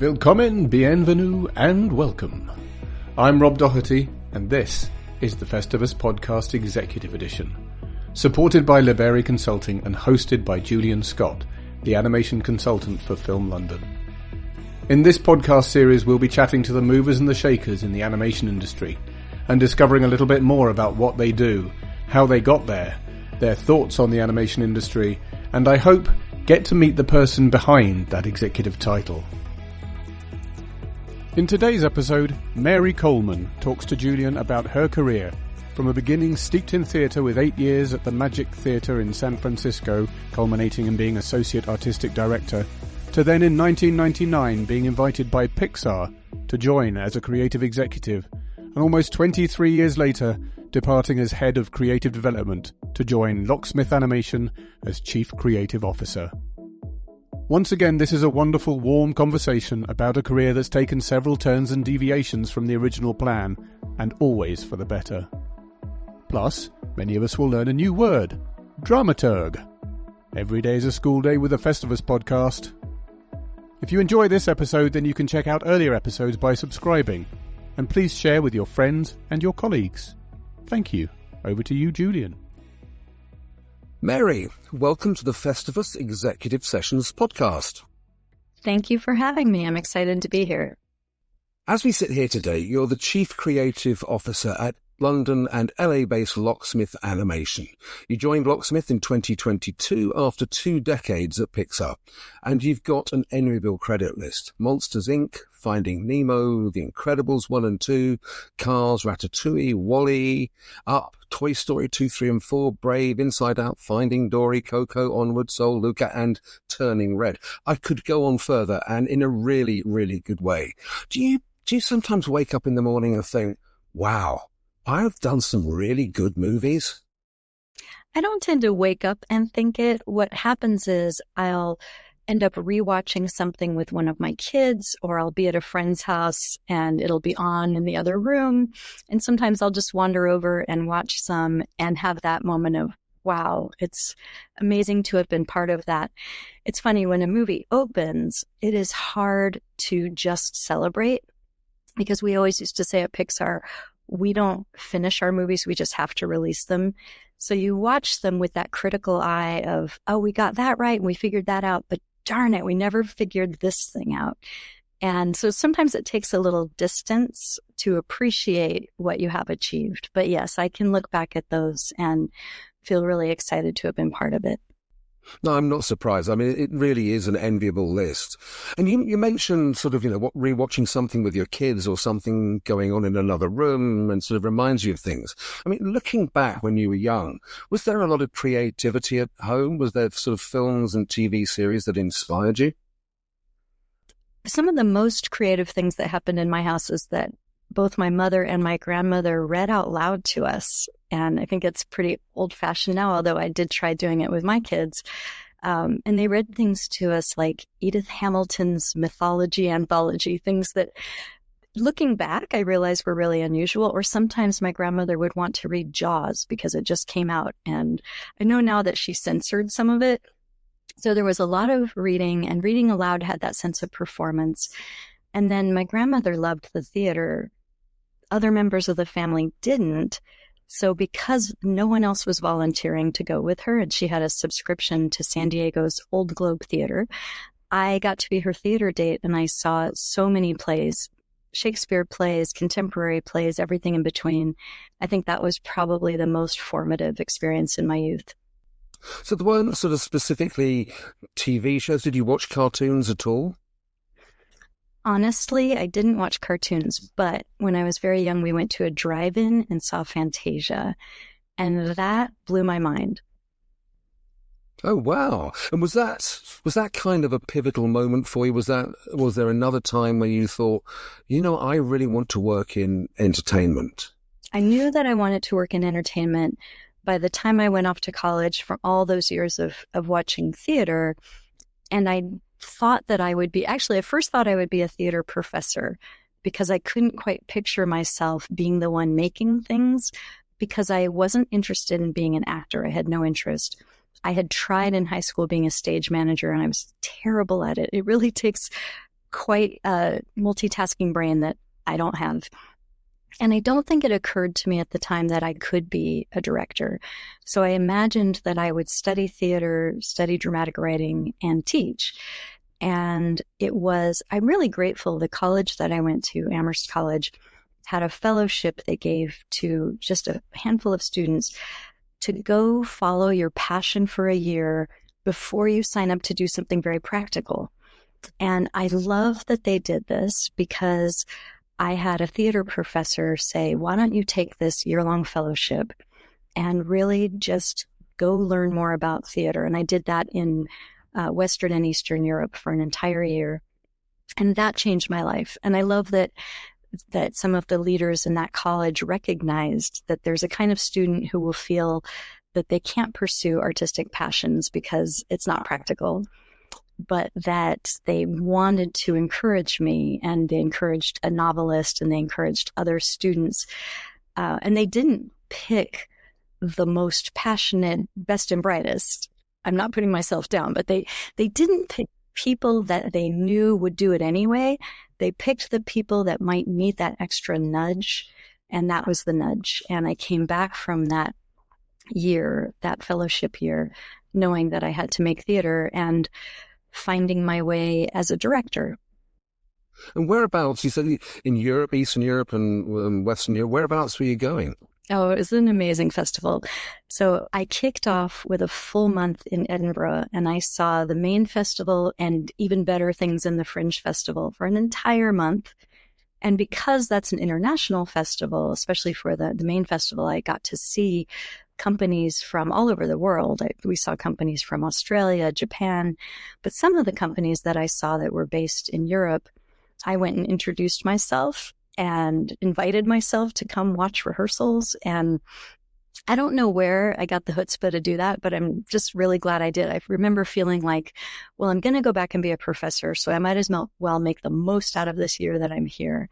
Willkommen, bienvenue, and welcome. I'm Rob Doherty, and this is the Festivus Podcast Executive Edition, supported by Liberry Consulting and hosted by Julian Scott, the animation consultant for Film London. In this podcast series, we'll be chatting to the movers and the shakers in the animation industry, and discovering a little bit more about what they do, how they got there, their thoughts on the animation industry, and I hope get to meet the person behind that executive title. In today's episode, Mary Coleman talks to Julian about her career, from a beginning steeped in theatre with 8 years at the Magic Theatre in San Francisco, culminating in being Associate Artistic Director, to then in 1999 being invited by PIXAR to join as a creative executive, and almost 23 years later departing as Head of Creative Development to join Locksmith Animation as Chief Creative Officer. Once again, this is a wonderful, warm conversation about a career that's taken several turns and deviations from the original plan, and always for the better. Plus, many of us will learn a new word, dramaturg. Every day is a school day with the Festivus podcast. If you enjoy this episode, then you can check out earlier episodes by subscribing, and please share with your friends and your colleagues. Thank you. Over to you, Julian. Mary, welcome to the Festivus Executive Sessions podcast. Thank you for having me. I'm excited to be here. As we sit here today, you're the Chief Creative Officer at London and LA-based Locksmith Animation. You joined Locksmith in 2022 after 2 decades at PIXAR, and you've got an enviable credit list. Monsters, Inc., Finding Nemo, The Incredibles 1 and 2, Cars, Ratatouille, WALL-E, Up, Toy Story 2, 3 and 4, Brave, Inside Out, Finding Dory, Coco, Onward, Soul, Luca, and Turning Red. I could go on further, and in a really, really good way. Do you sometimes wake up in the morning and think, wow, I've done some really good movies? I don't tend to wake up and think it. What happens is I'll end up rewatching something with one of my kids, or I'll be at a friend's house and it'll be on in the other room. And sometimes I'll just wander over and watch some and have that moment of, wow, it's amazing to have been part of that. It's funny, when a movie opens, it is hard to just celebrate, because we always used to say at PIXAR, we don't finish our movies, we just have to release them. So you watch them with that critical eye of, oh, we got that right and we figured that out, but darn it, we never figured this thing out. And so sometimes it takes a little distance to appreciate what you have achieved. But yes, I can look back at those and feel really excited to have been part of it. No, I'm not surprised. I mean, it really is an enviable list. And you mentioned sort of, rewatching something with your kids or something going on in another room and sort of reminds you of things. I mean, looking back when you were young, was there a lot of creativity at home? Was there sort of films and TV series that inspired you? Some of the most creative things that happened in my house is that both my mother and my grandmother read out loud to us. And I think it's pretty old-fashioned now, although I did try doing it with my kids. And they read things to us like Edith Hamilton's mythology anthology, things that, looking back, I realized were really unusual. Or sometimes my grandmother would want to read Jaws because it just came out. And I know now that she censored some of it. So there was a lot of reading, and reading aloud had that sense of performance. And then my grandmother loved the theater. Other members of the family didn't. So because no one else was volunteering to go with her, and she had a subscription to San Diego's Old Globe Theater, I got to be her theater date, and I saw so many plays, Shakespeare plays, contemporary plays, everything in between. I think that was probably the most formative experience in my youth. So there weren't sort of specifically TV shows. Did you watch cartoons at all? Honestly, I didn't watch cartoons, but when I was very young, we went to a drive-in and saw Fantasia, and that blew my mind. Oh, wow. And was that kind of a pivotal moment for you? Was there another time where you thought, I really want to work in entertainment? I knew that I wanted to work in entertainment. By the time I went off to college from all those years of watching theater, and I thought that I would be, actually, I first thought I would be a theater professor, because I couldn't quite picture myself being the one making things, because I wasn't interested in being an actor. I had no interest. I had tried in high school being a stage manager, and I was terrible at it. It really takes quite a multitasking brain that I don't have. And I don't think it occurred to me at the time that I could be a director. So I imagined that I would study theater, study dramatic writing, and teach. And I'm really grateful. The college that I went to, Amherst College, had a fellowship they gave to just a handful of students to go follow your passion for a year before you sign up to do something very practical. And I love that they did this because I had a theater professor say, why don't you take this year-long fellowship and really just go learn more about theater? And I did that in Western and Eastern Europe for an entire year. And that changed my life. And I love that some of the leaders in that college recognized that there's a kind of student who will feel that they can't pursue artistic passions because it's not practical, but that they wanted to encourage me, and they encouraged a novelist, and they encouraged other students. And they didn't pick the most passionate, best and brightest. I'm not putting myself down, but they didn't pick people that they knew would do it anyway. They picked the people that might need that extra nudge, and that was the nudge. And I came back from that year, that fellowship year, knowing that I had to make theater and finding my way as a director. And whereabouts, you said in Europe, Eastern Europe and Western Europe, whereabouts were you going? Oh, it was an amazing festival. So I kicked off with a full month in Edinburgh, and I saw the main festival and even better things in the Fringe Festival for an entire month. And because that's an international festival, especially for the main festival, I got to see companies from all over the world. We saw companies from Australia, Japan, but some of the companies that I saw that were based in Europe, I went and introduced myself and invited myself to come watch rehearsals. And I don't know where I got the chutzpah to do that, but I'm just really glad I did. I remember feeling like, well, I'm going to go back and be a professor, so I might as well make the most out of this year that I'm here.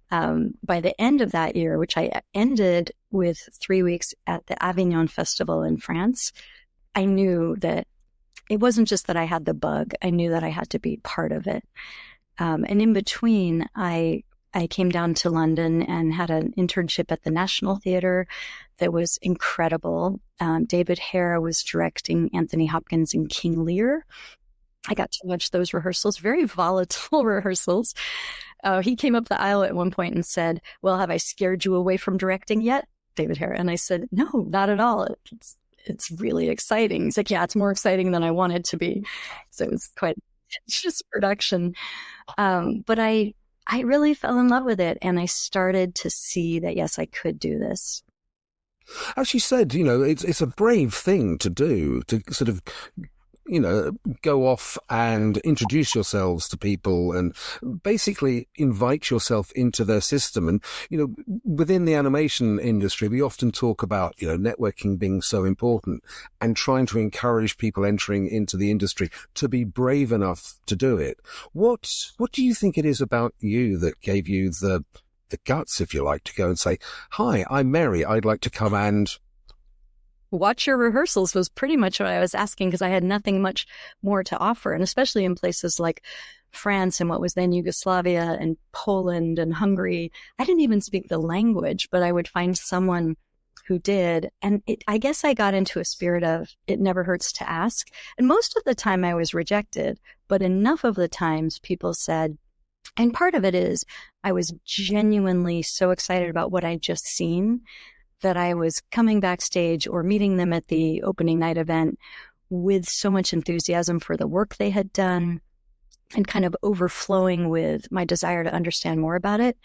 By the end of that year, which I ended with 3 weeks at the Avignon Festival in France, I knew that it wasn't just that I had the bug. I knew that I had to be part of it. And in between, I came down to London and had an internship at the National Theatre that was incredible. David Hare was directing Anthony Hopkins in King Lear. I got to watch those rehearsals, very volatile rehearsals. He came up the aisle at one point and said, well, have I scared you away from directing yet, David Hare? And I said, no, not at all. It's really exciting. He's like, yeah, it's more exciting than I wanted to be. So it was quite just production. But I really fell in love with it, and I started to see that, yes, I could do this. As you said, it's a brave thing to do, to sort of, go off and introduce yourselves to people and basically invite yourself into their system. And, within the animation industry, we often talk about, networking being so important and trying to encourage people entering into the industry to be brave enough to do it. What do you think it is about you that gave you the guts, if you like, to go and say, hi, I'm Mary, I'd like to come and watch your rehearsals was pretty much what I was asking, because I had nothing much more to offer. And especially in places like France and what was then Yugoslavia and Poland and Hungary, I didn't even speak the language, but I would find someone who did. And I guess I got into a spirit of it never hurts to ask. And most of the time I was rejected, but enough of the times people said, and part of it is I was genuinely so excited about what I'd just seen that I was coming backstage or meeting them at the opening night event with so much enthusiasm for the work they had done and kind of overflowing with my desire to understand more about it.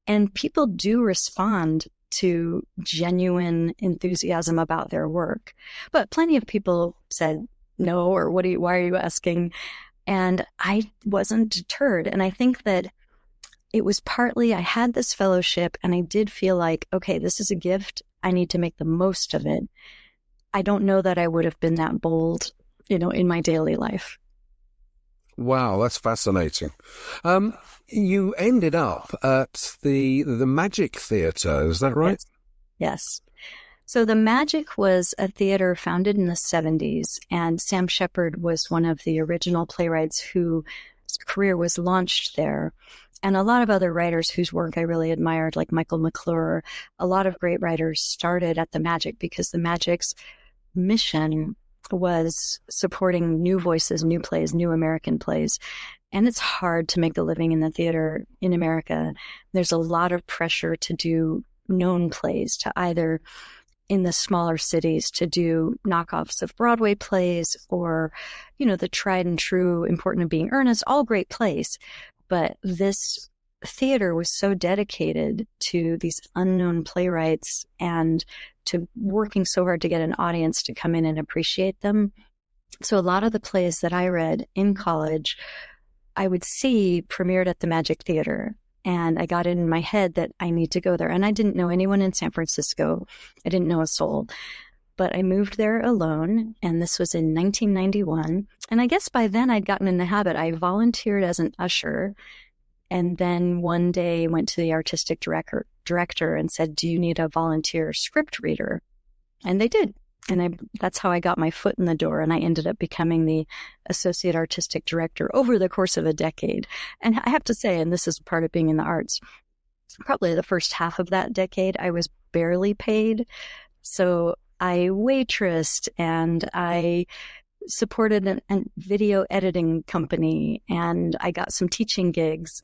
And people do respond to genuine enthusiasm about their work. But plenty of people said no, or why are you asking? And I wasn't deterred. And I think that it was partly I had this fellowship and I did feel like, okay, this is a gift. I need to make the most of it. I don't know that I would have been that bold, in my daily life. Wow, that's fascinating. You ended up at the Magic Theatre, is that right? Yes. So the Magic was a theater founded in the 70s, and Sam Shepard was one of the original playwrights who career was launched there. And a lot of other writers whose work I really admired, like Michael McClure, a lot of great writers started at the Magic because the Magic's mission was supporting new voices, new plays, new American plays. And it's hard to make a living in the theater in America. There's a lot of pressure to do known plays, to either in the smaller cities to do knockoffs of Broadway plays or, the tried and true Important of Being Earnest, all great plays. But this theater was so dedicated to these unknown playwrights and to working so hard to get an audience to come in and appreciate them. So a lot of the plays that I read in college, I would see premiered at the Magic Theater. And I got it in my head that I need to go there. And I didn't know anyone in San Francisco. I didn't know a soul. But I moved there alone, and this was in 1991. And I guess by then I'd gotten in the habit. I volunteered as an usher, and then one day went to the artistic director and said, "Do you need a volunteer script reader?" And they did. And that's how I got my foot in the door, and I ended up becoming the associate artistic director over the course of a decade. And I have to say, and this is part of being in the arts, probably the first half of that decade, I was barely paid. So I waitressed and I supported a video editing company and I got some teaching gigs.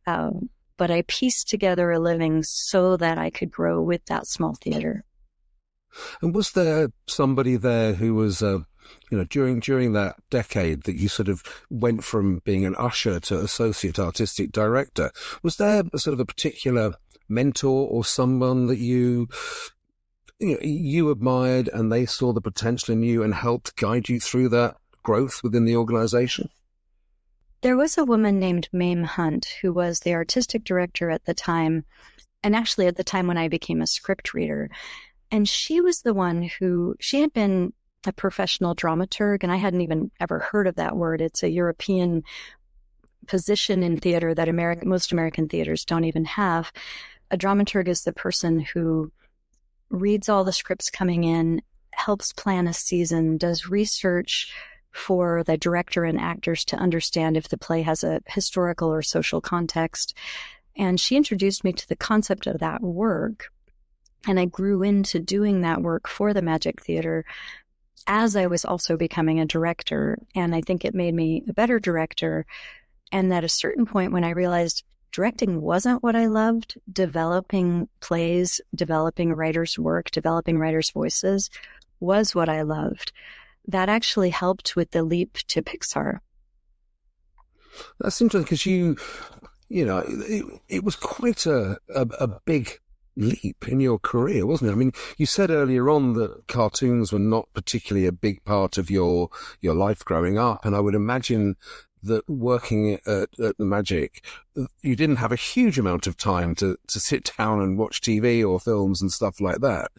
But I pieced together a living so that I could grow with that small theater. And was there somebody there who was, during that decade that you sort of went from being an usher to associate artistic director, was there sort of a particular mentor or someone that you admired and they saw the potential in you and helped guide you through that growth within the organization? There was a woman named Mame Hunt who was the artistic director at the time, and actually at the time when I became a script reader. And she was the one she had been a professional dramaturg, and I hadn't even ever heard of that word. It's a European position in theater that most American theaters don't even have. A dramaturg is the person who reads all the scripts coming in, helps plan a season, does research for the director and actors to understand if the play has a historical or social context. And she introduced me to the concept of that work. And I grew into doing that work for the Magic Theater as I was also becoming a director. And I think it made me a better director. And at a certain point when I realized directing wasn't what I loved, developing plays, developing writers' work, developing writers' voices was what I loved. That actually helped with the leap to PIXAR. That's interesting because it was quite a big leap in your career, wasn't it? I mean, you said earlier on that cartoons were not particularly a big part of your life growing up, and I would imagine that working at the Magic, you didn't have a huge amount of time to sit down and watch TV or films and stuff like that.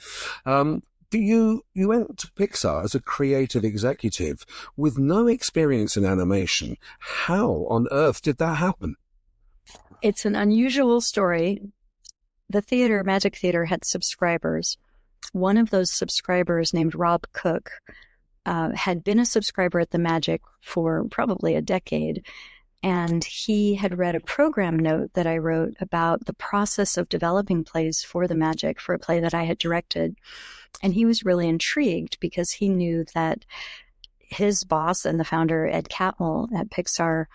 You went to PIXAR as a creative executive with no experience in animation. How on earth did that happen? It's an unusual story. The theater, Magic Theater, had subscribers. One of those subscribers, named Rob Cook, had been a subscriber at the Magic for probably a decade. And he had read a program note that I wrote about the process of developing plays for the Magic, for a play that I had directed. And he was really intrigued because he knew that his boss and the founder, Ed Catmull at PIXAR,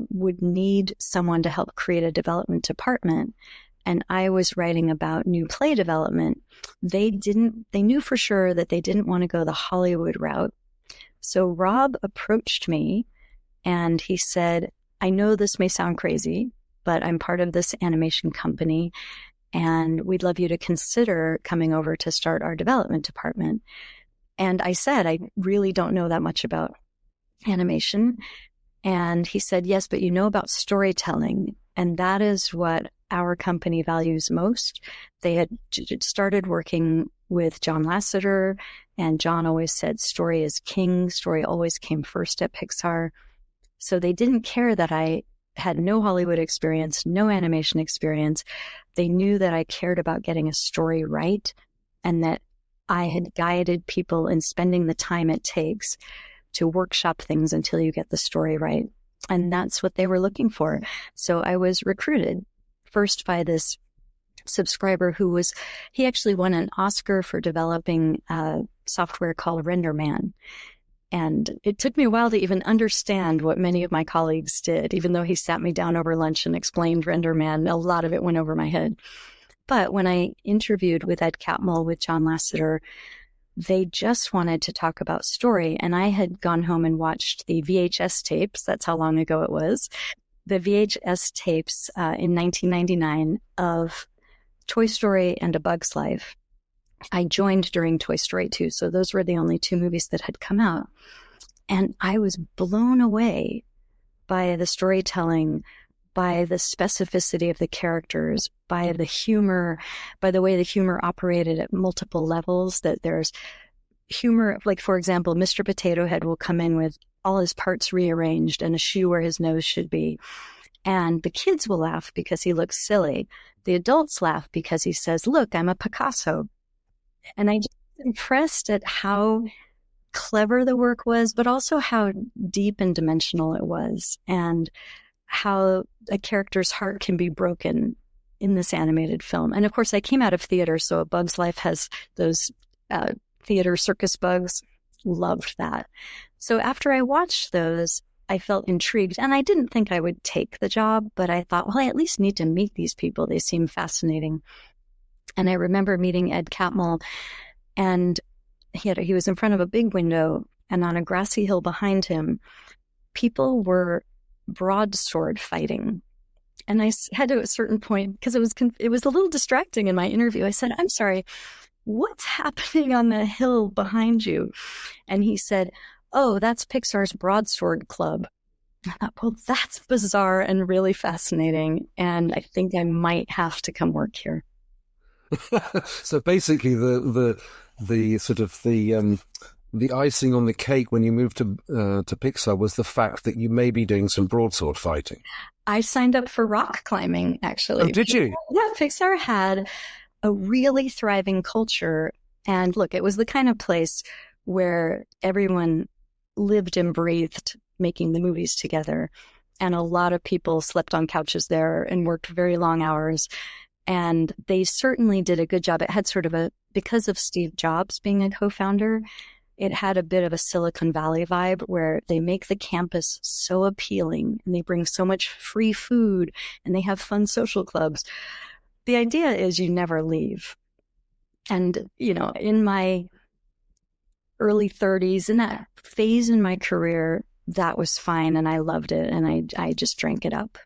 would need someone to help create a development department. And I was writing about new play development. They knew for sure that they didn't want to go the Hollywood route. So Rob approached me and he said, "I know this may sound crazy, but I'm part of this animation company and we'd love you to consider coming over to start our development department." And I said, "I really don't know that much about animation." And he said, "Yes, but you know about storytelling. And that is what our company values most." They had started working with John Lasseter, and John always said story is king. Story always came first at PIXAR. So they didn't care that I had no Hollywood experience, no animation experience. They knew that I cared about getting a story right and that I had guided people in spending the time it takes to workshop things until you get the story right. And that's what they were looking for. So I was recruited first by this subscriber he actually won an Oscar for developing software called RenderMan. And it took me a while to even understand what many of my colleagues did, even though he sat me down over lunch and explained RenderMan. A lot of it went over my head. But when I interviewed with Ed Catmull, with John Lasseter, they just wanted to talk about story. And I had gone home and watched the VHS tapes. That's how long ago it was. The VHS tapes in 1999 of Toy Story and A Bug's Life. I joined during Toy Story 2, so those were the only two movies that had come out. And I was blown away by the storytelling, by the specificity of the characters, by the humor, by the way the humor operated at multiple levels, that there's humor, like, for example, Mr. Potato Head will come in with all his parts rearranged and a shoe where his nose should be. And the kids will laugh because he looks silly. The adults laugh because he says, "Look, I'm a Picasso." And I just was impressed at how clever the work was, but also how deep and dimensional it was, and how a character's heart can be broken in this animated film. And of course, I came out of theater, so A Bug's Life has those theater circus bugs. Loved that. So after I watched those, I felt intrigued, and I didn't think I would take the job, but I thought, well, I at least need to meet these people. They seem fascinating. And I remember meeting Ed Catmull, and he was in front of a big window, and on a grassy hill behind him, people were broadsword fighting. And I had to, at a certain point, because it was a little distracting in my interview, I said, "I'm sorry, what's happening on the hill behind you?" And he said, "Oh, that's Pixar's Broadsword Club." I thought, well, that's bizarre and really fascinating, and I think I might have to come work here. So basically, the sort of the icing on the cake when you moved to Pixar was the fact that you may be doing some broadsword fighting. I signed up for rock climbing, actually. Oh, did you? Yeah, Pixar had a really thriving culture, and look, it was the kind of place where everyone lived and breathed making the movies together, and a lot of people slept on couches there and worked very long hours. And they certainly did a good job. It had sort of because of Steve Jobs being a co-founder, it had a bit of a Silicon Valley vibe where they make the campus so appealing and they bring so much free food and they have fun social clubs. The idea is you never leave. And, in my early 30s, in that phase in my career, that was fine and I loved it and I just drank it up.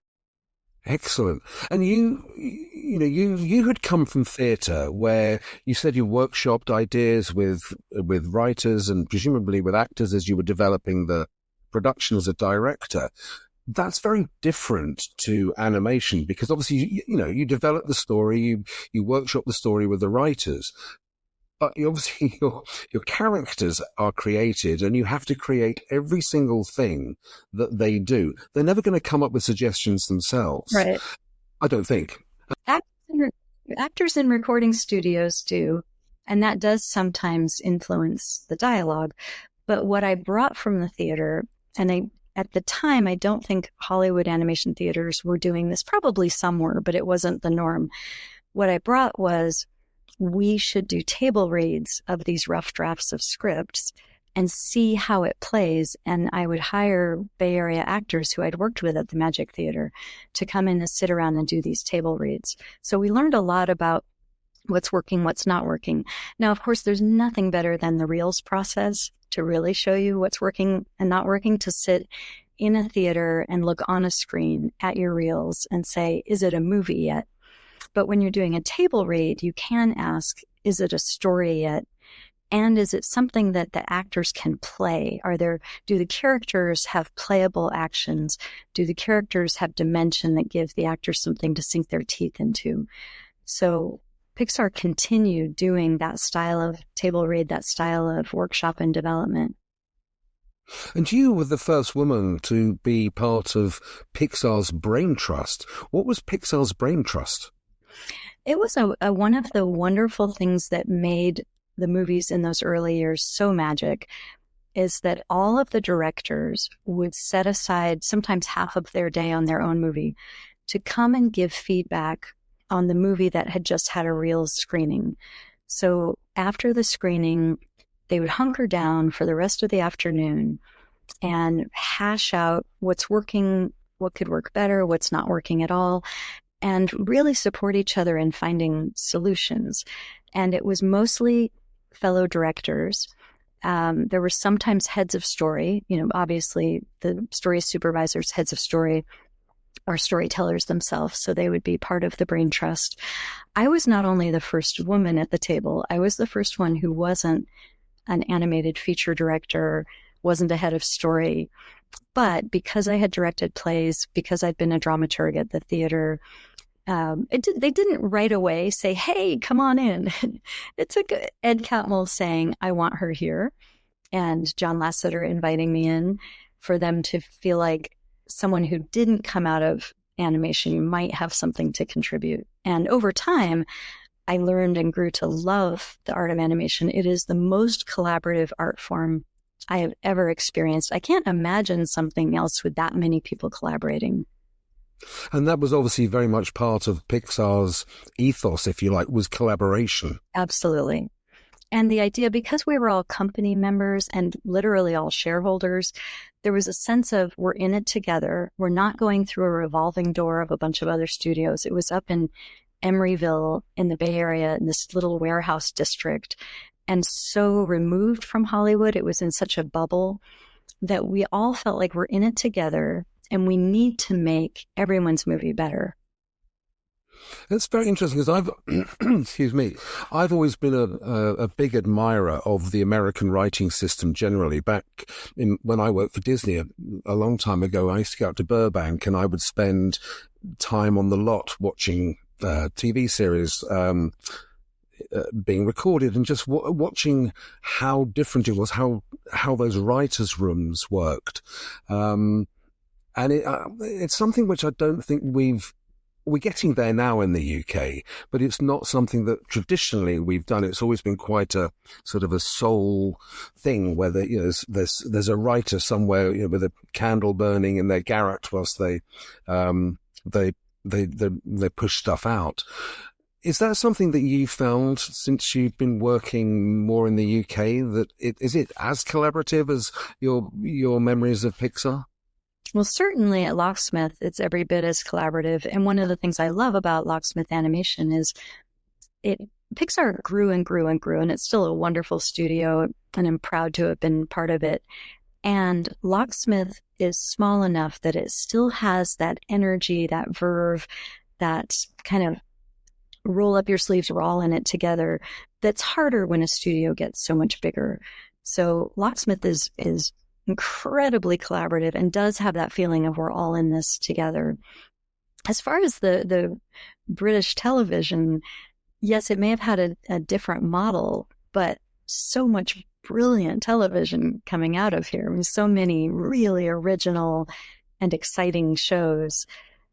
Excellent. And you had come from theatre, where you said you workshopped ideas with writers and presumably with actors as you were developing the production as a director. That's very different to animation, because obviously you develop the story, you workshop the story with the writers. But obviously your characters are created, and you have to create every single thing that they do. They're never going to come up with suggestions themselves. Right. I don't think. Actors in recording studios do, and that does sometimes influence the dialogue. But what I brought from the theater, and at the time, I don't think Hollywood animation theaters were doing this. Probably some were, but it wasn't the norm. What I brought was, we should do table reads of these rough drafts of scripts and see how it plays. And I would hire Bay Area actors who I'd worked with at the Magic Theater to come in and sit around and do these table reads. So we learned a lot about what's working, what's not working. Now, of course, there's nothing better than the reels process to really show you what's working and not working, to sit in a theater and look on a screen at your reels and say, is it a movie yet? But when you're doing a table read, you can ask, is it a story yet? And is it something that the actors can play? Do the characters have playable actions? Do the characters have dimension that give the actors something to sink their teeth into? So Pixar continued doing that style of table read, that style of workshop and development. And you were the first woman to be part of Pixar's Brain Trust. What was Pixar's Brain Trust? It was one of the wonderful things that made the movies in those early years so magic. is that all of the directors would set aside sometimes half of their day on their own movie to come and give feedback on the movie that had just had a reels screening. So after the screening, they would hunker down for the rest of the afternoon and hash out what's working, what could work better, what's not working at all, and really support each other in finding solutions. And it was mostly fellow directors. There were sometimes heads of story. Obviously the story supervisors, heads of story, are storytellers themselves, so they would be part of the brain trust. I was not only the first woman at the table, I was the first one who wasn't an animated feature director, wasn't a head of story. But because I had directed plays, because I'd been a dramaturg at the theater, they didn't right away say, hey, come on in. It took Ed Catmull saying, I want her here, and John Lasseter inviting me in for them to feel like someone who didn't come out of animation might have something to contribute. And over time, I learned and grew to love the art of animation. It is the most collaborative art form I have ever experienced. I can't imagine something else with that many people collaborating. And that was obviously very much part of Pixar's ethos, if you like, was collaboration. Absolutely. And the idea, because we were all company members and literally all shareholders, there was a sense of we're in it together. We're not going through a revolving door of a bunch of other studios. It was up in Emeryville in the Bay Area in this little warehouse district, and so removed from Hollywood. It was in such a bubble that we all felt like we're in it together and we need to make everyone's movie better. That's very interesting because I've always been a big admirer of the American writing system generally. Back when I worked for Disney a long time ago, I used to go out to Burbank and I would spend time on the lot watching TV series being recorded and just watching how different it was, how those writers' rooms worked. And it's something which I don't think we're getting there now in the UK, but it's not something that traditionally we've done. It's always been quite a sort of a soul thing where there's a writer somewhere with a candle burning in their garret whilst they push stuff out. Is that something that you found since you've been working more in the UK? Is it as collaborative as your memories of Pixar? Well, certainly at Locksmith, it's every bit as collaborative. And one of the things I love about Locksmith Animation is Pixar grew and grew and grew, and it's still a wonderful studio, and I'm proud to have been part of it. And Locksmith is small enough that it still has that energy, that verve, that kind of roll up your sleeves, we're all in it together. That's harder when a studio gets so much bigger. So Locksmith is incredibly collaborative and does have that feeling of we're all in this together. As far as the British television, yes, it may have had a different model, but so much brilliant television coming out of here. I mean, so many really original and exciting shows.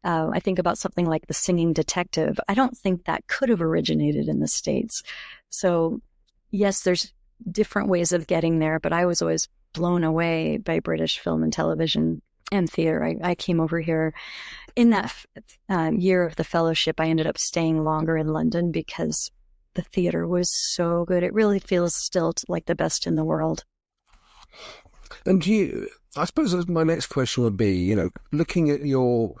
I think about something like The Singing Detective. I don't think that could have originated in the States. So yes, there's different ways of getting there, but I was always blown away by British film and television and theater. I came over here in that year of the fellowship. I ended up staying longer in London because the theater was so good. It really feels still like the best in the world. And I suppose my next question would be, looking at your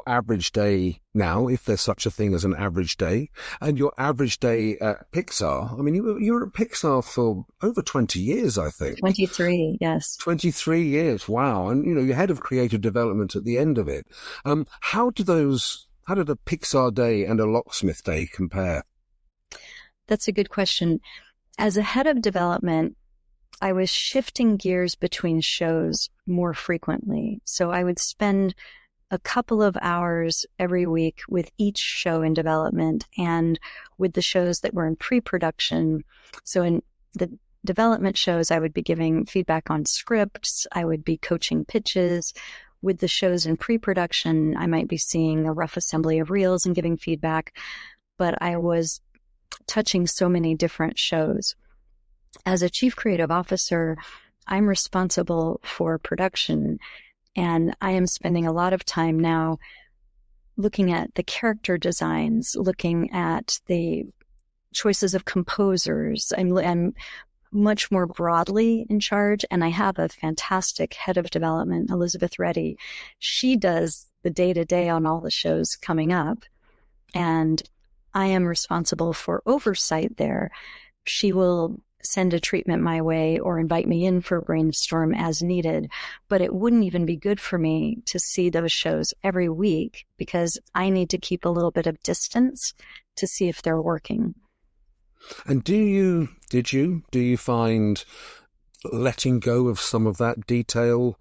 average day now, if there's such a thing as an average day, and your average day at Pixar. I mean, you were at Pixar for over 20 years, I think. 23, yes. 23 years, wow. And, you're head of creative development at the end of it. How did a Pixar day and a Locksmith day compare? That's a good question. As a head of development, I was shifting gears between shows more frequently. So I would spend a couple of hours every week with each show in development and with the shows that were in pre-production. So in the development shows, I would be giving feedback on scripts. I would be coaching pitches. With the shows in pre-production, I might be seeing a rough assembly of reels and giving feedback. But I was touching so many different shows. As a chief creative officer, I'm responsible for production, and I am spending a lot of time now looking at the character designs, looking at the choices of composers. I'm much more broadly in charge, and I have a fantastic head of development, Elizabeth Reddy. She does the day-to-day on all the shows coming up, and I am responsible for oversight there. She will send a treatment my way or invite me in for a brainstorm as needed, but it wouldn't even be good for me to see those shows every week because I need to keep a little bit of distance to see if they're working. And do you find letting go of some of that detail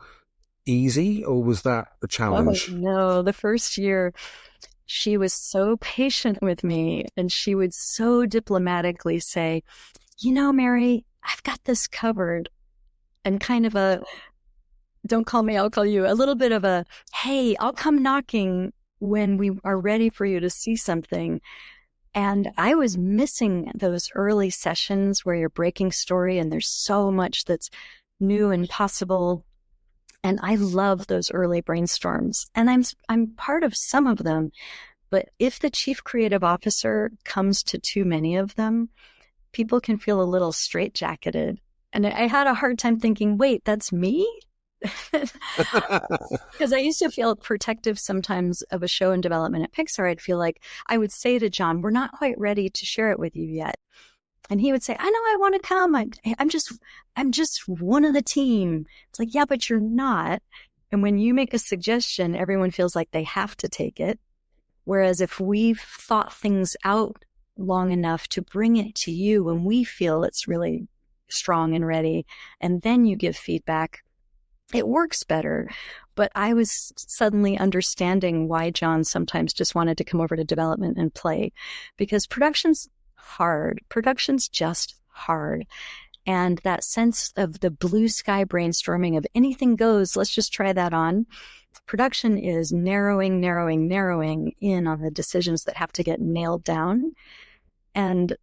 easy, or was that a challenge? Oh, no, the first year she was so patient with me, and she would so diplomatically say, Mary, I've got this covered, and kind of a, don't call me, I'll call you, a little bit of a, hey, I'll come knocking when we are ready for you to see something. And I was missing those early sessions where you're breaking story and there's so much that's new and possible. And I love those early brainstorms. And I'm part of some of them. But if the chief creative officer comes to too many of them, people can feel a little straitjacketed. And I had a hard time thinking, wait, that's me? Because I used to feel protective sometimes of a show in development at Pixar. I'd feel like I would say to John, we're not quite ready to share it with you yet. And he would say, I know I want to come. I'm just one of the team. It's like, yeah, but you're not. And when you make a suggestion, everyone feels like they have to take it. Whereas if we've thought things out long enough to bring it to you when we feel it's really strong and ready, and then you give feedback, it works better. But I was suddenly understanding why John sometimes just wanted to come over to development and play, because production's hard. Production's just hard. And that sense of the blue sky brainstorming of anything goes, let's just try that on. Production is narrowing in on the decisions that have to get nailed down. And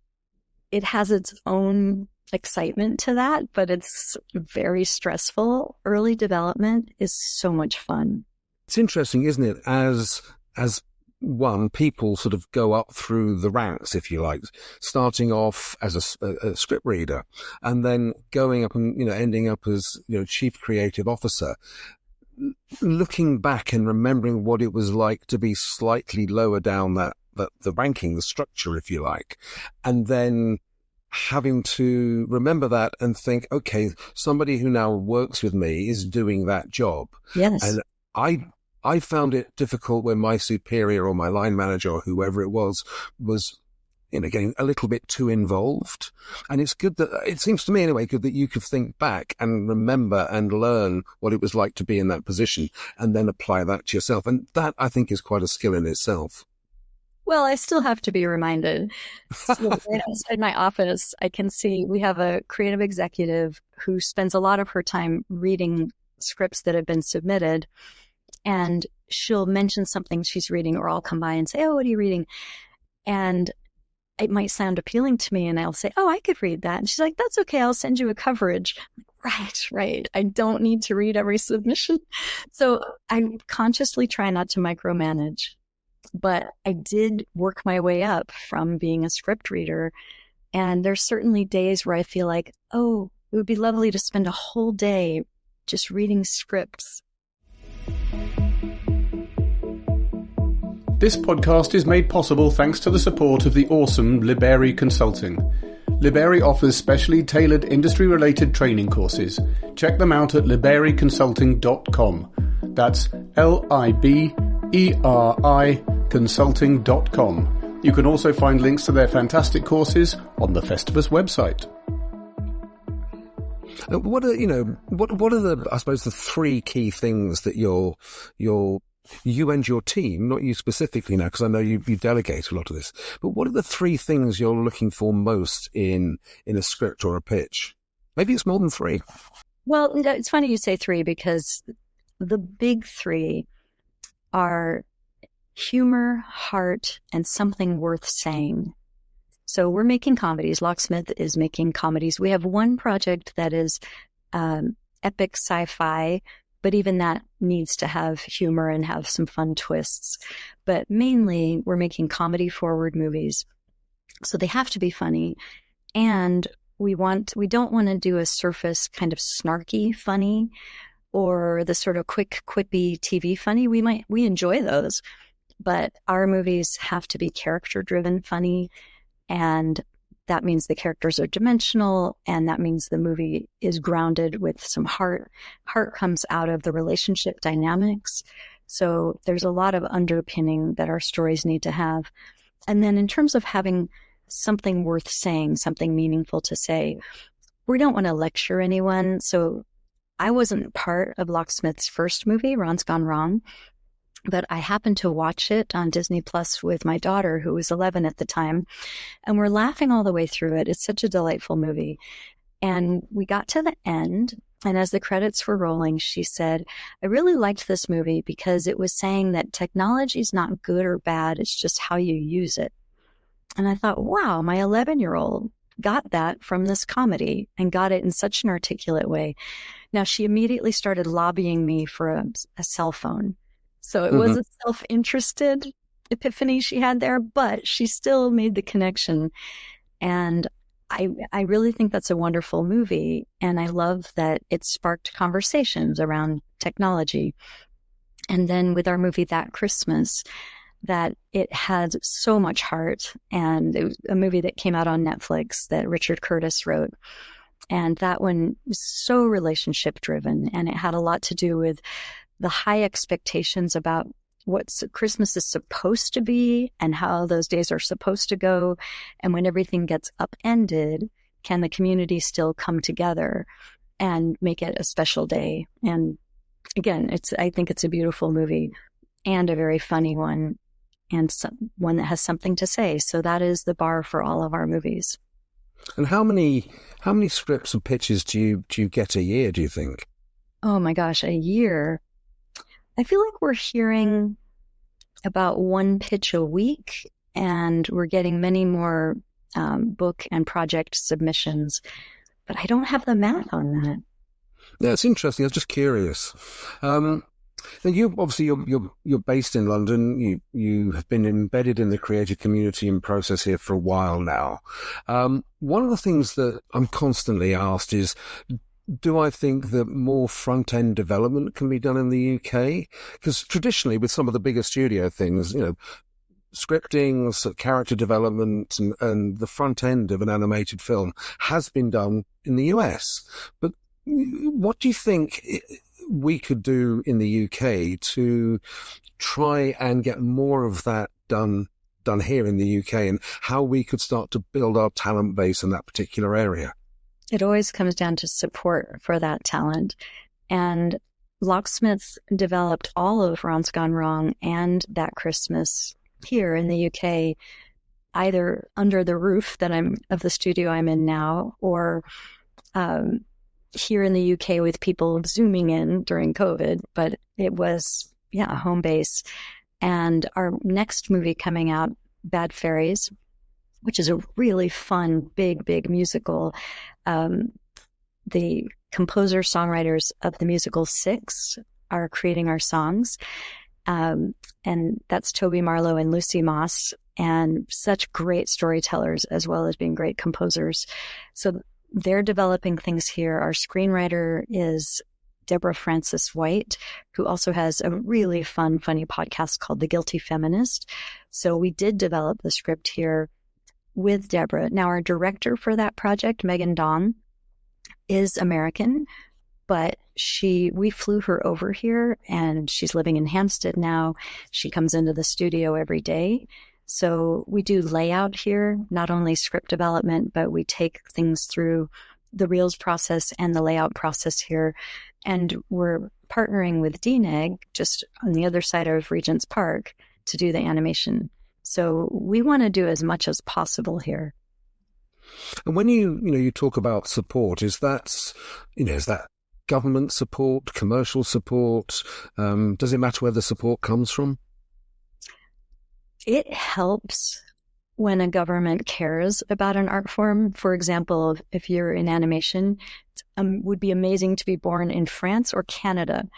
it has its own excitement to that, but it's very stressful. Early development is so much fun. It's interesting, isn't it? As one, people sort of go up through the ranks, if you like, starting off as a script reader and then going up and, ending up as, chief creative officer. Looking back and remembering what it was like to be slightly lower down the ranking, the structure, if you like, and then having to remember that and think, okay, somebody who now works with me is doing that job. Yes. And I found it difficult when my superior or my line manager or whoever it was getting a little bit too involved. And it's good that, it seems to me anyway, good that you could think back and remember and learn what it was like to be in that position and then apply that to yourself. And that, I think, is quite a skill in itself. Well, I still have to be reminded. So in my office, I can see we have a creative executive who spends a lot of her time reading scripts that have been submitted, and she'll mention something she's reading, or I'll come by and say, oh, what are you reading? And it might sound appealing to me, and I'll say, oh, I could read that. And she's like, that's okay, I'll send you a coverage. Right. I don't need to read every submission. So I consciously try not to micromanage. But I did work my way up from being a script reader. And there's certainly days where I feel like, oh, it would be lovely to spend a whole day just reading scripts. This podcast is made possible thanks to the support of the awesome Liberi Consulting. Liberi offers specially tailored industry-related training courses. Check them out at libericonsulting.com. That's LIBERI consulting.com. You can also find links to their fantastic courses on the Festivus website. What are the, I suppose, the three key things that you and your team, not you specifically now, because I know you delegate a lot of this, but what are the three things you're looking for most in a script or a pitch? Maybe it's more than three. Well, it's funny you say three, because the big three are humor, heart, and something worth saying. So we're making comedies. Locksmith is making comedies. We have one project that is epic sci-fi, but even that needs to have humor and have some fun twists. But mainly, we're making comedy-forward movies, so they have to be funny. And we don't want to do a surface kind of snarky funny or the sort of quick, quippy TV funny. We enjoy those, but our movies have to be character-driven funny, and that means the characters are dimensional, and that means the movie is grounded with some heart. Heart comes out of the relationship dynamics. So there's a lot of underpinning that our stories need to have. And then in terms of having something worth saying, something meaningful to say, we don't want to lecture anyone. So I wasn't part of Locksmith's first movie, Ron's Gone Wrong, but I happened to watch it on Disney Plus with my daughter, who was 11 at the time, and we're laughing all the way through it. It's such a delightful movie. And we got to the end, and as the credits were rolling, she said, I really liked this movie because it was saying that technology is not good or bad, it's just how you use it. And I thought, wow, my 11-year-old got that from this comedy and got it in such an articulate way. Now, she immediately started lobbying me for a cell phone. So it was a self-interested epiphany she had there, but she still made the connection. And I really think that's a wonderful movie. And I love that it sparked conversations around technology. And then with our movie That Christmas, that it had so much heart. And it was a movie that came out on Netflix that Richard Curtis wrote. And that one was so relationship driven. And it had a lot to do with the high expectations about what Christmas is supposed to be and how those days are supposed to go. And when everything gets upended, can the community still come together and make it a special day? And again, I think it's a beautiful movie and a very funny one, and one that has something to say. So that is the bar for all of our movies. And how many scripts and pitches do you get a year, do you think? Oh my gosh, a year. I feel like we're hearing about one pitch a week, and we're getting many more book and project submissions, but I don't have the math on that. Yeah, it's interesting. I was just curious. And you obviously you're based in London. You have been embedded in the creative community and process here for a while now. One of the things that I'm constantly asked is, do I think that more front-end development can be done in the UK? Because traditionally, with some of the bigger studio things, scripting, character development, and the front end of an animated film has been done in the US. But what do you think we could do in the UK to try and get more of that done here in the UK, and how we could start to build our talent base in that particular area? It always comes down to support for that talent. And Locksmith developed all of Ron's Gone Wrong and That Christmas here in the UK, either under the roof of the studio I'm in now, or here in the UK with people zooming in during COVID. But it was, a home base. And our next movie coming out, Bad Fairies, which is a really fun, big musical. The composer-songwriters of the musical Six are creating our songs. And that's Toby Marlowe and Lucy Moss, and such great storytellers as well as being great composers. So they're developing things here. Our screenwriter is Deborah Francis White, who also has a really fun, funny podcast called The Guilty Feminist. So we did develop the script here with Deborah. Now, our director for that project, Megan Dong, is American, but we flew her over here, and she's living in Hampstead now. She comes into the studio every day. So we do layout here, not only script development, but we take things through the reels process and the layout process here. And we're partnering with DNEG, just on the other side of Regent's Park, to do the animation. So we want to do as much as possible here. And when you talk about support, is that government support, commercial support? Does it matter where the support comes from? It helps when a government cares about an art form. For example, if you're in animation, would be amazing to be born in France or Canada.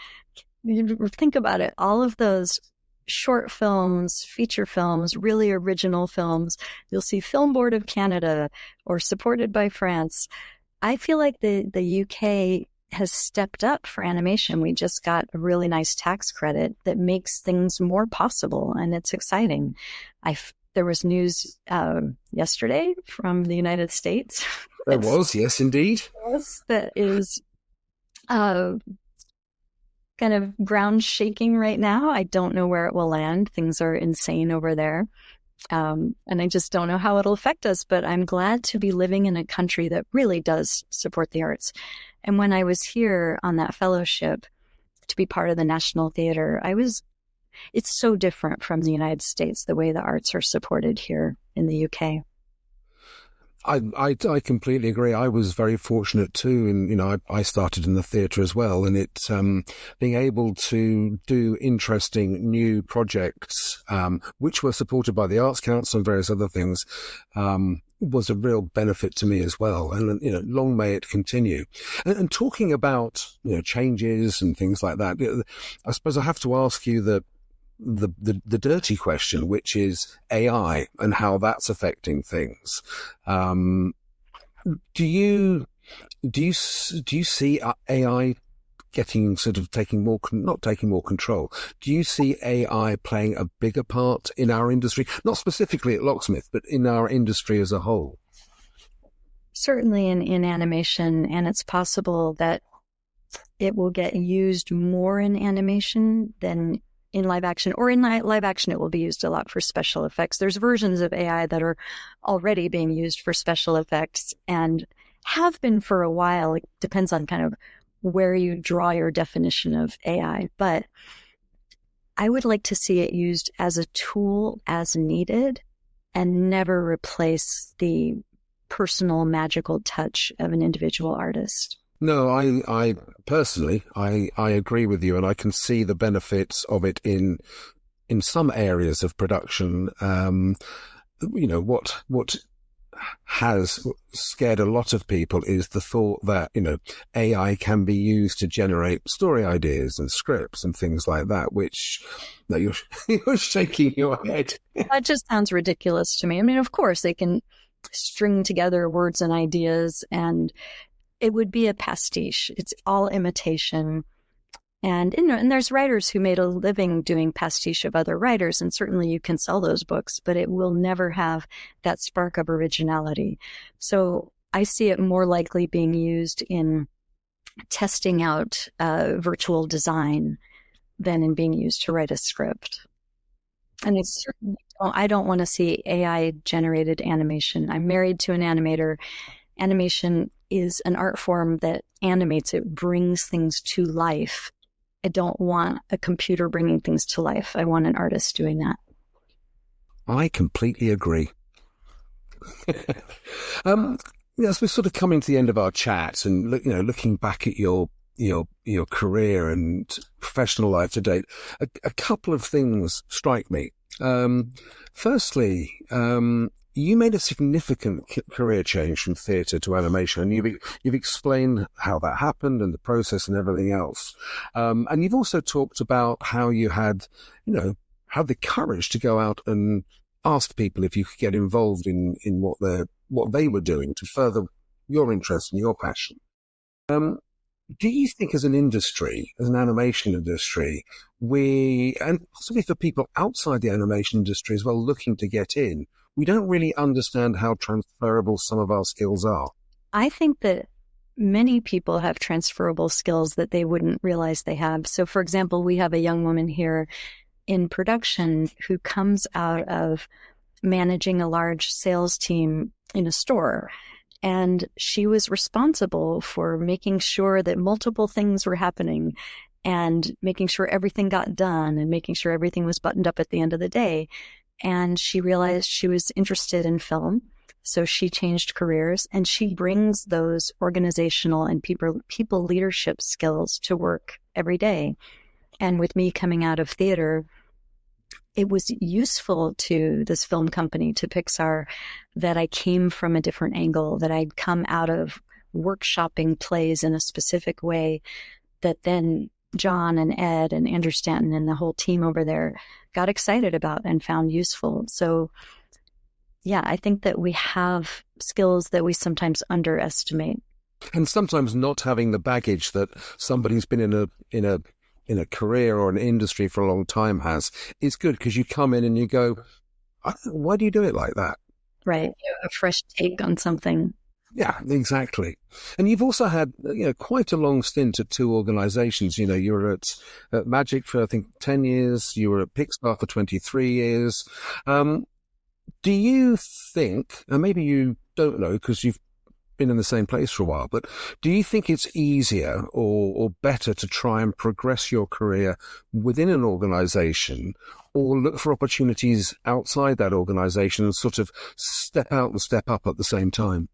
Think about it. All of those short films, feature films, really original films, you'll see Film Board of Canada or supported by France. I feel like the UK has stepped up for animation. We just got a really nice tax credit that makes things more possible, and it's exciting. There was news yesterday from the United States. There was, yes, indeed. That is kind of ground shaking right now. I don't know where it will land. Things are insane over there. And I just don't know how it'll affect us, but I'm glad to be living in a country that really does support the arts. And when I was here on that fellowship to be part of the National Theater, it's so different from the United States, the way the arts are supported here in the UK. I completely agree. I was very fortunate too, and I started in the theatre as well, and it being able to do interesting new projects, which were supported by the Arts Council and various other things, was a real benefit to me as well. And long may it continue. And talking about changes and things like that, I suppose I have to ask you the dirty question, which is AI and how that's affecting things. Do you see AI getting not taking more control? Do you see AI playing a bigger part in our industry, not specifically at Locksmith, but in our industry as a whole? Certainly in animation, and it's possible that it will get used more in animation than in live action, or in live action, it will be used a lot for special effects. There's versions of AI that are already being used for special effects and have been for a while. It depends on kind of where you draw your definition of AI, but I would like to see it used as a tool as needed and never replace the personal magical touch of an individual artist. No, I personally, I agree with you, and I can see the benefits of it in some areas of production. What has scared a lot of people is the thought that, AI can be used to generate story ideas and scripts and things like that, which, no, you're shaking your head. That just sounds ridiculous to me. I mean, of course, they can string together words and ideas, and it would be a pastiche. It's all imitation. And there's writers who made a living doing pastiche of other writers, and certainly you can sell those books, but it will never have that spark of originality. So I see it more likely being used in testing out virtual design than in being used to write a script. And it's certainly, I don't want to see AI-generated animation. I'm married to an animator. Animation is an art form that animates. It brings things to life. I don't want a computer bringing things to life. I want an artist doing that. I completely agree. As we're sort of coming to the end of our chat and looking back at your career and professional life to date, a couple of things strike me. Firstly, you made a significant career change from theatre to animation, and you've explained how that happened and the process and everything else. And you've also talked about how you had the courage to go out and ask people if you could get involved in what they were doing to further your interest and your passion. Do you think as an industry, as an animation industry, and possibly for people outside the animation industry as well looking to get in, we don't really understand how transferable some of our skills are? I think that many people have transferable skills that they wouldn't realize they have. So, for example, we have a young woman here in production who comes out of managing a large sales team in a store. And she was responsible for making sure that multiple things were happening and making sure everything got done and making sure everything was buttoned up at the end of the day. And she realized she was interested in film. So she changed careers, and she brings those organizational and people leadership skills to work every day. And with me coming out of theater, it was useful to this film company, to PIXAR, that I came from a different angle, that I'd come out of workshopping plays in a specific way that then John and Ed and Andrew Stanton and the whole team over there got excited about and found useful. So yeah, I think that we have skills that we sometimes underestimate. And sometimes not having the baggage that somebody who's been in a career or an industry for a long time has is good, because you come in and you go, why do you do it like that? Right. A fresh take on something. Yeah, exactly. And you've also had, quite a long stint at two organizations. You were at Magic for, I think, 10 years. You were at PIXAR for 23 years. Do you think, and maybe you don't know because you've been in the same place for a while, but do you think it's easier or better to try and progress your career within an organization, or look for opportunities outside that organization and sort of step out and step up at the same time?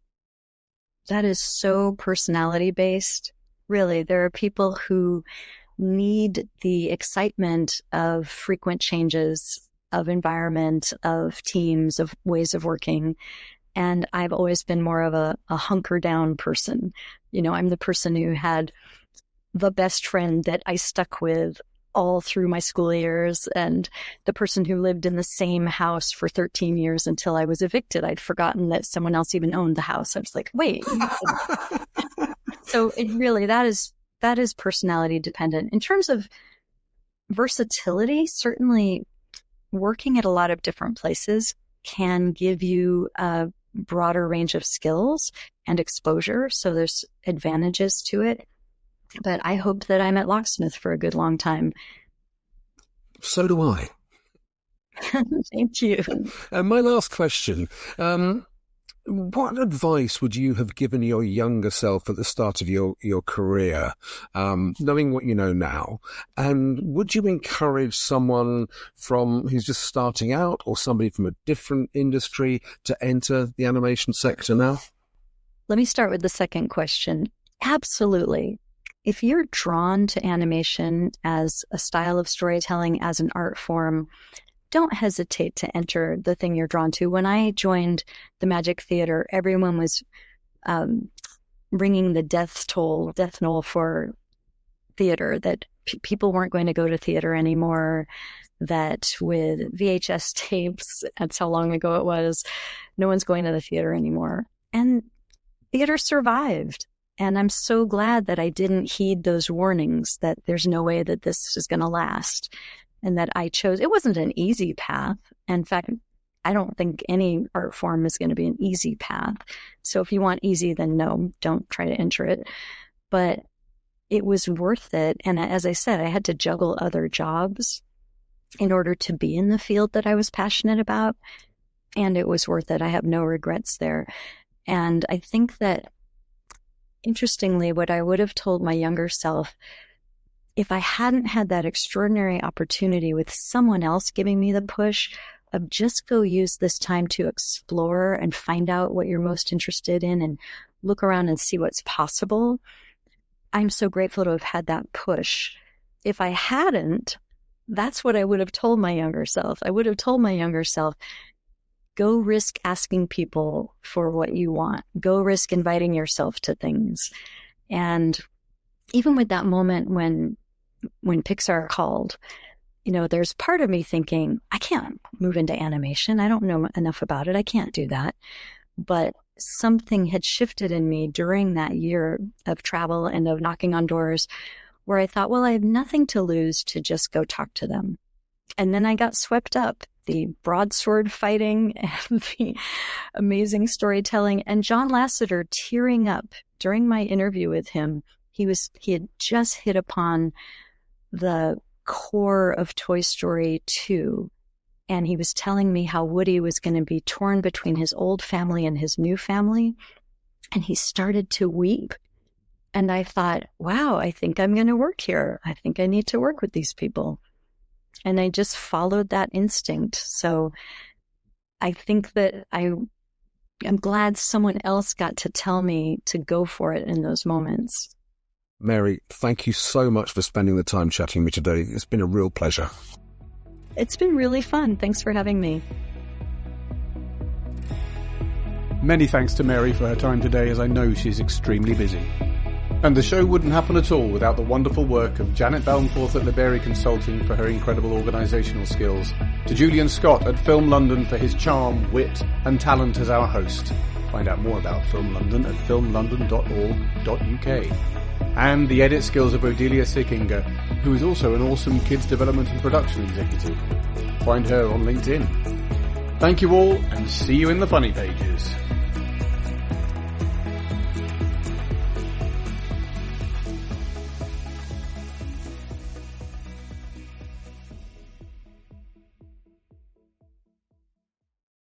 That is so personality based. Really, there are people who need the excitement of frequent changes, of environment, of teams, of ways of working. And I've always been more of a hunker down person. I'm the person who had the best friend that I stuck with all through my school years, and the person who lived in the same house for 13 years until I was evicted. I'd forgotten that someone else even owned the house. I was like, wait. So it really, that is personality dependent. In terms of versatility, certainly working at a lot of different places can give you a broader range of skills and exposure. So there's advantages to it. But I hope that I'm at Locksmith for a good long time. So do I. Thank you. And my last question, what advice would you have given your younger self at the start of your career, knowing what you know now? And would you encourage someone who's just starting out, or somebody from a different industry, to enter the animation sector now? Let me start with the second question. Absolutely. If you're drawn to animation as a style of storytelling, as an art form, don't hesitate to enter the thing you're drawn to. When I joined the Magic Theater, everyone was ringing the death knell for theater, that people weren't going to go to theater anymore, that with VHS tapes, that's how long ago it was, no one's going to the theater anymore. And theater survived. And I'm so glad that I didn't heed those warnings that there's no way that this is going to last, and that I chose. It wasn't an easy path. In fact, I don't think any art form is going to be an easy path. So if you want easy, then no, don't try to enter it. But it was worth it. And as I said, I had to juggle other jobs in order to be in the field that I was passionate about. And it was worth it. I have no regrets there. And I think that, interestingly, what I would have told my younger self, if I hadn't had that extraordinary opportunity with someone else giving me the push of just go use this time to explore and find out what you're most interested in and look around and see what's possible, I'm so grateful to have had that push. If I hadn't, that's what I would have told my younger self. I would have told my younger self, go risk asking people for what you want. Go risk inviting yourself to things. And even with that moment when PIXAR called, there's part of me thinking, I can't move into animation. I don't know enough about it. I can't do that. But something had shifted in me during that year of travel and of knocking on doors, where I thought, well, I have nothing to lose to just go talk to them. And then I got swept up. The broadsword fighting and the amazing storytelling, and John Lasseter tearing up during my interview with him. He had just hit upon the core of Toy Story 2, and he was telling me how Woody was going to be torn between his old family and his new family, and he started to weep. And I thought, wow, I think I'm going to work here. I think I need to work with these people. And I just followed that instinct. So I think that I'm glad someone else got to tell me to go for it in those moments. Mary, thank you so much for spending the time chatting with me today. It's been a real pleasure. It's been really fun. Thanks for having me. Many thanks to Mary for her time today, as I know she's extremely busy. And the show wouldn't happen at all without the wonderful work of Janet Balmforth at Liberia Consulting for her incredible organisational skills, to Julian Scott at Film London for his charm, wit and talent as our host. Find out more about Film London at filmlondon.org.uk. And the edit skills of Odelia Sikinga, who is also an awesome kids development and production executive. Find her on LinkedIn. Thank you all, and see you in the funny pages.